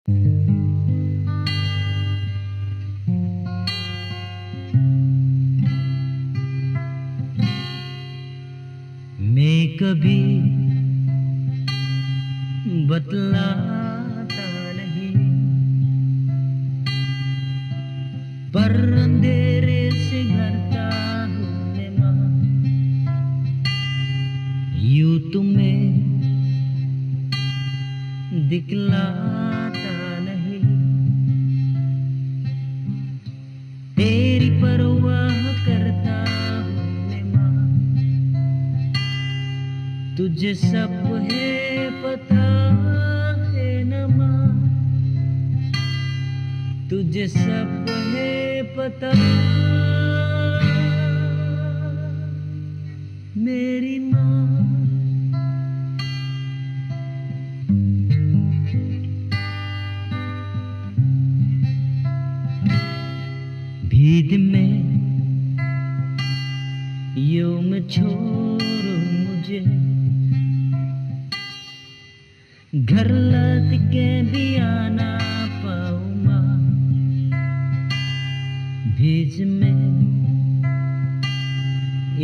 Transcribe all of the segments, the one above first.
मैं कभी बतलाता नहीं, पर अंधेरे से घरता हूँ मैं माँ। यूं तुम्हें दिखलाता नहीं, तेरी परवाह करता हूँ मैं माँ। तुझे सब है पता है न माँ, तुझे सब है पता मेरी माँ। भीड़ में यूं में छोड़ो मुझे, घर लौट के भी आना पाऊँ माँ। बीच में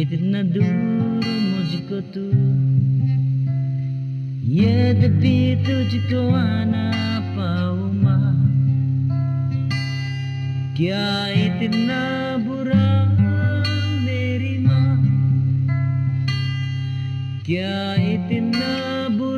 इतना दूर मुझको तू, यद्यपि तुझको आना पाऊँ माँ। क्या इतना बुरा मेरी माँ, क्या इतना बुरा